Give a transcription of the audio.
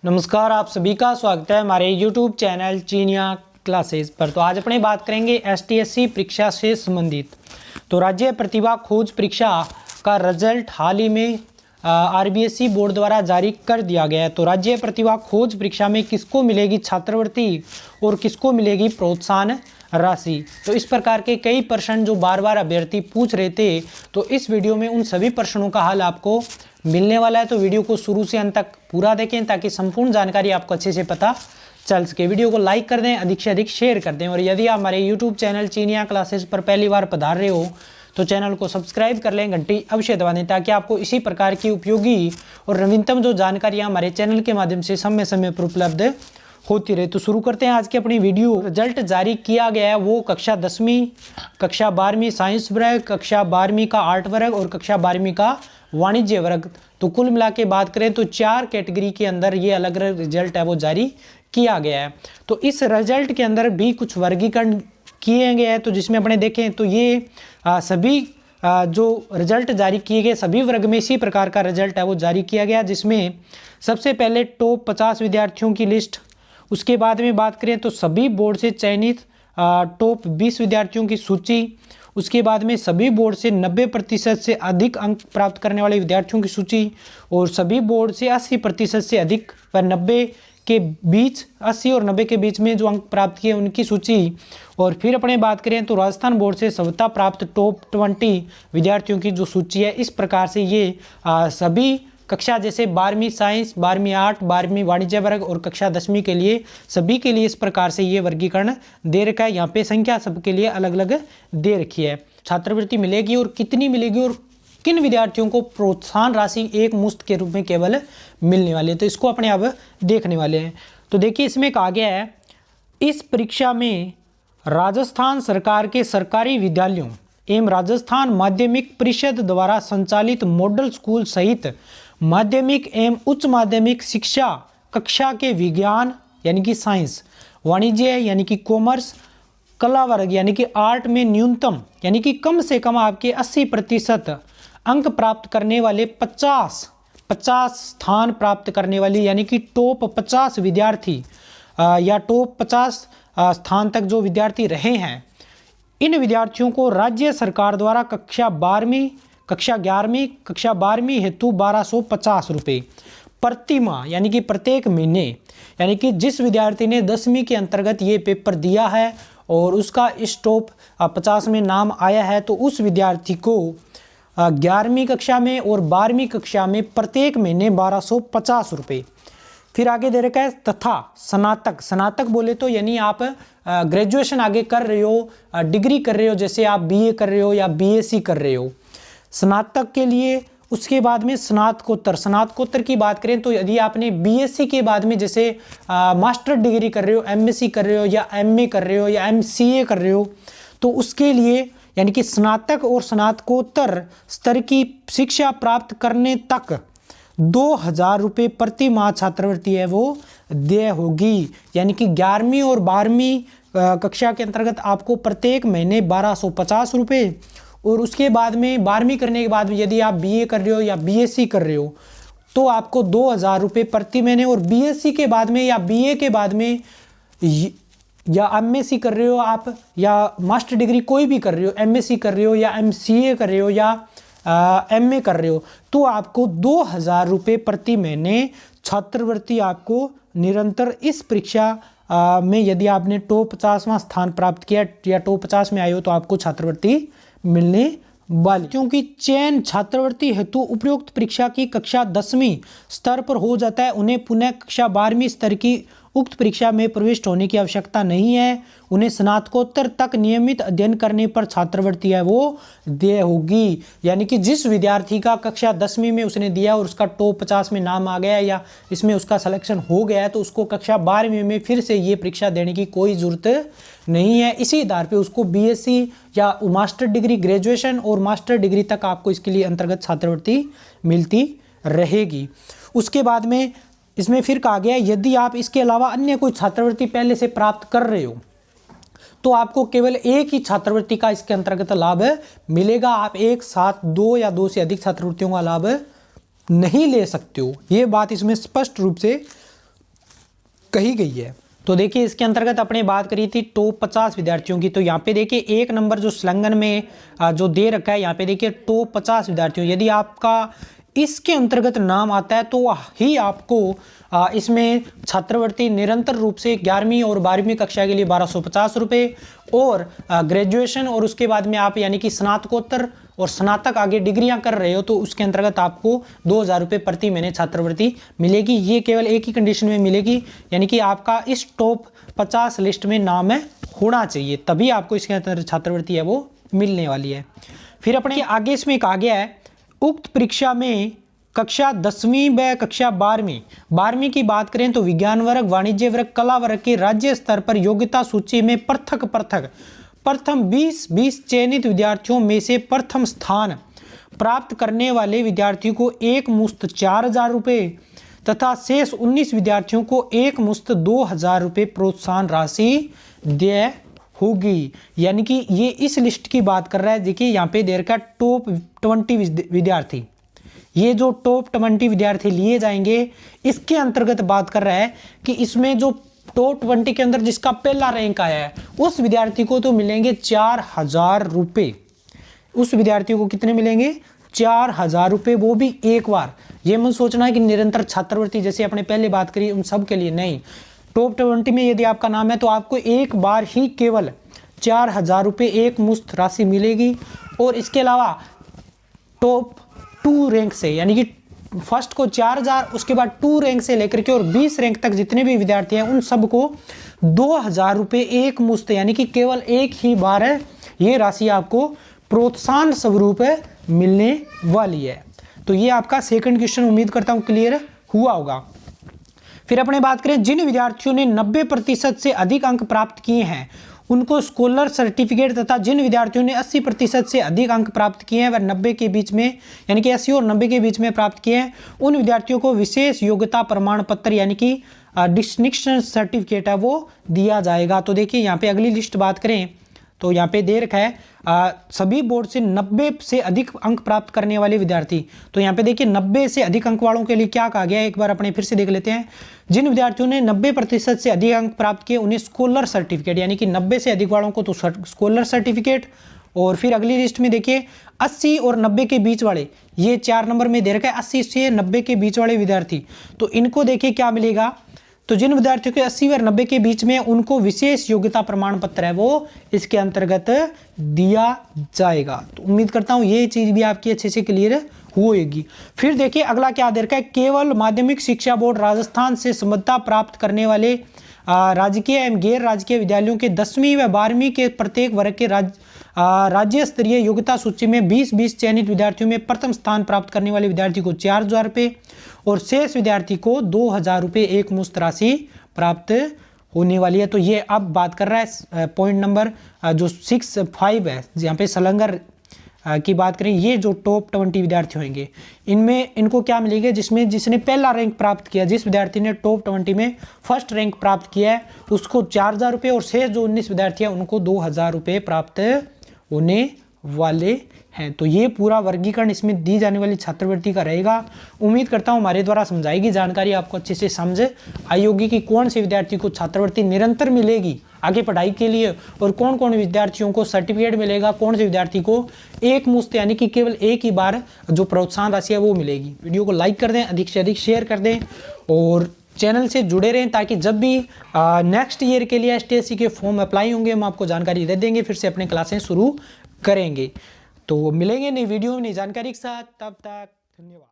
नमस्कार, आप सभी का स्वागत है हमारे YouTube चैनल चीनिया क्लासेस पर। तो आज अपने बात करेंगे STSC परीक्षा से संबंधित। तो राज्य प्रतिभा खोज परीक्षा का रिजल्ट हाल ही में RBSE बोर्ड द्वारा जारी कर दिया गया है। तो राज्य प्रतिभा खोज परीक्षा में किसको मिलेगी छात्रवृत्ति और किसको मिलेगी प्रोत्साहन राशि। तो इस प्रकार के कई प्रश्न जो बार बार अभ्यर्थी पूछ रहे थे, तो इस वीडियो में उन सभी प्रश्नों का हल आपको मिलने वाला है। तो वीडियो को शुरू से अंत तक पूरा देखें ताकि संपूर्ण जानकारी आपको अच्छे से पता चल सके। वीडियो को लाइक कर दें, अधिक से अधिक शेयर कर दें। और यदि आप हमारे YouTube चैनल चीनिया क्लासेस पर पहली बार पधार रहे हो तो चैनल को सब्सक्राइब कर लें, घंटी अवश्य दबा दें ताकि आपको इसी प्रकार की उपयोगी और नवीनतम जो जानकारियाँ हमारे चैनल के माध्यम से समय समय पर उपलब्ध होती रहे। तो शुरू करते हैं आज की अपनी वीडियो। रिजल्ट जारी किया गया है वो कक्षा 10वीं, कक्षा 12वीं साइंस वर्ग, कक्षा 12वीं का आर्ट वर्ग और कक्षा 12वीं का वाणिज्य वर्ग। तो कुल मिला के बात करें तो 4 कैटेगरी के अंदर ये अलग अलग रिजल्ट है वो जारी किया गया है। तो इस रिजल्ट के अंदर भी कुछ वर्गीकरण किए गए हैं। तो जिसमें अपने देखें तो ये सभी जो रिजल्ट जारी किए गए सभी वर्ग में इसी प्रकार का रिजल्ट है वो जारी किया गया, जिसमें सबसे पहले टॉप 50 विद्यार्थियों की लिस्ट। उसके बाद में बात करें तो सभी बोर्ड से चयनित टॉप 20 विद्यार्थियों की सूची। उसके बाद में सभी बोर्ड से 90% से अधिक अंक प्राप्त करने वाले विद्यार्थियों की सूची और सभी बोर्ड से 80% से अधिक व 90 के बीच 80 और 90 के बीच में जो अंक प्राप्त किए उनकी सूची। और फिर अपने बात करें तो राजस्थान बोर्ड से सफलता प्राप्त टॉप 20 विद्यार्थियों की जो सूची है। इस प्रकार से ये सभी कक्षा जैसे 12वीं साइंस, 12वीं आर्ट, 12वीं वाणिज्य वर्ग और कक्षा 10वीं के लिए सभी के लिए इस प्रकार से ये वर्गीकरण दे रखा है। यहाँ पे संख्या सबके लिए अलग अलग दे रखी है। छात्रवृत्ति मिलेगी और कितनी मिलेगी और किन विद्यार्थियों को प्रोत्साहन राशि एक मुश्त के रूप में केवल मिलने वाली है, तो इसको अपने अब देखने वाले हैं। तो देखिए इसमें कहा गया है इस परीक्षा में राजस्थान सरकार के सरकारी विद्यालयों एवं राजस्थान माध्यमिक परिषद द्वारा संचालित मॉडल स्कूल सहित माध्यमिक एवं उच्च माध्यमिक शिक्षा कक्षा के विज्ञान यानी कि साइंस, वाणिज्य यानी कि कॉमर्स, कला वर्ग यानी कि आर्ट में न्यूनतम यानी कि कम से कम आपके 80% अंक प्राप्त करने वाले 50 स्थान प्राप्त करने वाली यानी कि टॉप 50 विद्यार्थी या टॉप 50 स्थान तक जो विद्यार्थी रहे हैं, इन विद्यार्थियों को राज्य सरकार द्वारा कक्षा 12वीं, कक्षा 11वीं, कक्षा 12वीं हेतु 1250 रुपये प्रति माह यानी कि प्रत्येक महीने, यानी कि जिस विद्यार्थी ने 10वीं के अंतर्गत ये पेपर दिया है और उसका इस टॉप 50 में नाम आया है, तो उस विद्यार्थी को 11वीं कक्षा में और 12वीं कक्षा में प्रत्येक महीने 1250 रुपये। फिर आगे दे रखा है तथा स्नातक। स्नातक बोले तो यानी आप ग्रेजुएशन आगे कर रहे हो, डिग्री कर रहे हो, जैसे आप BA कर रहे हो या BSc कर रहे हो, स्नातक के लिए। उसके बाद में स्नातकोत्तर। स्नातकोत्तर की बात करें तो यदि आपने BSc के बाद में जैसे मास्टर डिग्री कर रहे हो, MSc कर रहे हो या MA कर रहे हो या MCA कर रहे हो, तो उसके लिए यानी कि स्नातक और स्नातकोत्तर स्तर की शिक्षा प्राप्त करने तक 2000 रुपये प्रति माह छात्रवृत्ति है वो देय होगी। यानी कि 11वीं और 12वीं कक्षा के अंतर्गत आपको प्रत्येक महीने 1250 रुपये और उसके बाद में 12वीं करने के बाद यदि आप BA कर रहे हो या BSc कर रहे हो तो आपको 2000 रुपये प्रति महीने। और BSc के बाद में या BA के बाद में या MSc कर रहे हो आप या मास्टर डिग्री कोई भी कर रहे हो, MSc कर रहे हो या MCA कर रहे हो या MA कर रहे हो, तो आपको 2000 रुपये प्रति महीने छात्रवृत्ति आपको निरंतर इस परीक्षा में यदि आपने टॉप 50वां स्थान प्राप्त किया या टॉप 50 में आए हो तो आपको छात्रवृत्ति मिलने वाली। क्योंकि चयन छात्रवृत्ति हेतु उपयुक्त परीक्षा की कक्षा 10वीं स्तर पर हो जाता है, उन्हें पुनः कक्षा 12वीं स्तर की उक्त परीक्षा में प्रविष्ट होने की आवश्यकता नहीं है। उन्हें स्नातकोत्तर तक नियमित अध्ययन करने पर छात्रवृत्ति है वो देय होगी। यानी कि जिस विद्यार्थी का कक्षा 10वीं में उसने दिया और उसका टॉप 50 में नाम आ गया या इसमें उसका सिलेक्शन हो गया है, तो उसको कक्षा 12वीं में फिर से ये परीक्षा देने की कोई ज़रूरत नहीं है। इसी आधार पे उसको BSc या मास्टर डिग्री, ग्रेजुएशन और मास्टर डिग्री तक आपको इसके लिए अंतर्गत छात्रवृत्ति मिलती रहेगी। उसके बाद में इसमें फिर कहा गया यदि आप इसके अलावा अन्य कोई छात्रवृत्ति पहले से प्राप्त कर रहे हो तो आपको केवल एक ही छात्रवृत्ति का इसके अंतर्गत लाभ मिलेगा। आप एक साथ 2 या 2 से अधिक छात्रवृत्तियों का लाभ नहीं ले सकते हो। ये बात इसमें स्पष्ट रूप से कही गई है। तो देखिए इसके अंतर्गत अपने बात करी थी टॉप 50 विद्यार्थियों की। तो यहाँ पे देखिए एक नंबर जो संलग्न में जो दे रखा है यहाँ पे देखिए टॉप 50 विद्यार्थियों, यदि आपका इसके अंतर्गत नाम आता है तो ही आपको इसमें छात्रवृत्ति निरंतर रूप से 11वीं और 12वीं कक्षा के लिए 1250 रुपये और ग्रेजुएशन और उसके बाद में आप यानी कि स्नातकोत्तर और स्नातक आगे डिग्रियां कर रहे हो तो उसके अंतर्गत आपको 2000 रुपये प्रति महीने छात्रवृत्ति मिलेगी। ये केवल एक ही कंडीशन में मिलेगी, यानी कि आपका इस टॉप 50 लिस्ट में नाम है होना चाहिए, तभी आपको इसके अंतर्गत छात्रवृत्ति है वो मिलने वाली है। फिर अपने आगे इसमें कहा गया है उक्त परीक्षा में कक्षा 10वीं व कक्षा 12वीं की बात करें तो विज्ञान वर्ग, वाणिज्य वर्ग, कला वर्ग के राज्य स्तर पर योग्यता सूची में प्रथम 20 चयनित विद्यार्थियों में से प्रथम स्थान प्राप्त करने वाले विद्यार्थियों को एक मुश्त 4000 रुपये तथा शेष 19 विद्यार्थियों को एक मुश्त 2000 रुपये प्रोत्साहन राशि देय होगी। यानी कि ये इस लिस्ट की बात कर रहा है। देखिए यहाँ पे दे रखा है टॉप 20 विद्यार्थी, ये जो टॉप 20 विद्यार्थी लिए जाएंगे इसके अंतर्गत बात कर रहा है कि इसमें जो टॉप 20 के अंदर जिसका पहला रैंक आया है उस विद्यार्थी को तो मिलेंगे 4000 रुपये। उस विद्यार्थी को कितने मिलेंगे? 4000 रुपये, वो भी एक बार। ये मत सोचना है कि निरंतर छात्रवृत्ति जैसे अपने पहले बात करी उन सब के लिए नहीं। टॉप 20 में यदि आपका नाम है तो आपको एक बार ही केवल 4000 रुपये एक मुश्त राशि मिलेगी। और इसके अलावा टॉप 2 रैंक से यानी कि फर्स्ट को 4000, उसके बाद 2 रैंक से लेकर के और 20 रैंक तक जितने भी विद्यार्थी हैं उन सबको 2000 रुपये एक मुश्त यानी कि केवल एक ही बार है ये राशि आपको प्रोत्साहन स्वरूप मिलने वाली है। तो ये आपका सेकंड क्वेश्चन उम्मीद करता हूँ क्लियर हुआ होगा। फिर अपने बात करें जिन विद्यार्थियों ने 90% से अधिक अंक प्राप्त किए हैं उनको स्कॉलर सर्टिफिकेट तथा जिन विद्यार्थियों ने 80% से अधिक अंक प्राप्त किए हैं वह 90 के बीच में यानी कि 80 और 90 के बीच में प्राप्त किए हैं उन विद्यार्थियों को विशेष योग्यता प्रमाण पत्र यानी कि डिस्टिंक्शन सर्टिफिकेट है वो दिया जाएगा। तो देखिए यहाँ पे अगली लिस्ट बात करें तो यहाँ पे दे रखा है सभी बोर्ड से 90 से अधिक अंक प्राप्त करने वाले विद्यार्थी। तो यहाँ पे देखिए 90 से अधिक अंक वालों के लिए क्या कहा गया है एक बार अपने फिर से देख लेते हैं। जिन विद्यार्थियों ने 90% से अधिक अंक प्राप्त किए उन्हें स्कॉलर सर्टिफिकेट यानी कि 90 से अधिक वालों को तो स्कॉलर सर्टिफिकेट। और फिर अगली लिस्ट में देखिए 80 और 90 के बीच वाले, ये 4 नंबर में दे रखा है 80 से 90 के बीच वाले विद्यार्थी, तो इनको देखिए क्या मिलेगा। तो जिन विद्यार्थियों के 80 और 90 के बीच में उनको विशेष योग्यता प्रमाण पत्र है वो इसके अंतर्गत दिया जाएगा। तो उम्मीद करता हूँ ये चीज़ भी आपकी अच्छे से क्लियर होगी। फिर देखिए अगला क्या दे रखा है केवल माध्यमिक शिक्षा बोर्ड राजस्थान से संबद्धता प्राप्त करने वाले राजकीय एवं गैर राजकीय विद्यालयों के 10वीं व 12वीं के प्रत्येक वर्ग के राज्य स्तरीय योग्यता सूची में 20 चयनित विद्यार्थियों में प्रथम स्थान प्राप्त करने वाले विद्यार्थी को 4000 रुपये और शेष विद्यार्थी को 2000 रुपये एक मुश्त राशि प्राप्त होने वाली है। तो ये अब बात कर रहा है पॉइंट नंबर जो 6-5 है यहाँ पे सलंगर की बात करें, ये जो टॉप 20 विद्यार्थी होंगे इनमें इनको क्या मिलेगा जिसमें जिसने पहला रैंक प्राप्त किया, जिस विद्यार्थी ने टॉप 20 में फर्स्ट रैंक प्राप्त किया है उसको 4000 रुपये और शेष जो 19 विद्यार्थी हैं उनको 2000 रुपये प्राप्त होने वाले हैं। तो ये पूरा वर्गीकरण इसमें दी जाने वाली छात्रवृत्ति का रहेगा। उम्मीद करता हूँ हमारे द्वारा समझाई गई जानकारी आपको अच्छे से समझ आई होगी कि कौन से विद्यार्थी को छात्रवृत्ति निरंतर मिलेगी आगे पढ़ाई के लिए और कौन कौन विद्यार्थियों को सर्टिफिकेट मिलेगा, कौन से विद्यार्थी को एक मुश्त यानी कि केवल एक ही बार जो प्रोत्साहन राशि है वो मिलेगी। वीडियो को लाइक कर दें, अधिक से अधिक शेयर कर दें और चैनल से जुड़े रहें ताकि जब भी नेक्स्ट ईयर के लिए STSC के फॉर्म अप्लाई होंगे हम आपको जानकारी दे देंगे, फिर से अपने क्लासें शुरू करेंगे। तो मिलेंगे नई वीडियो नई जानकारी के साथ, तब तक धन्यवाद।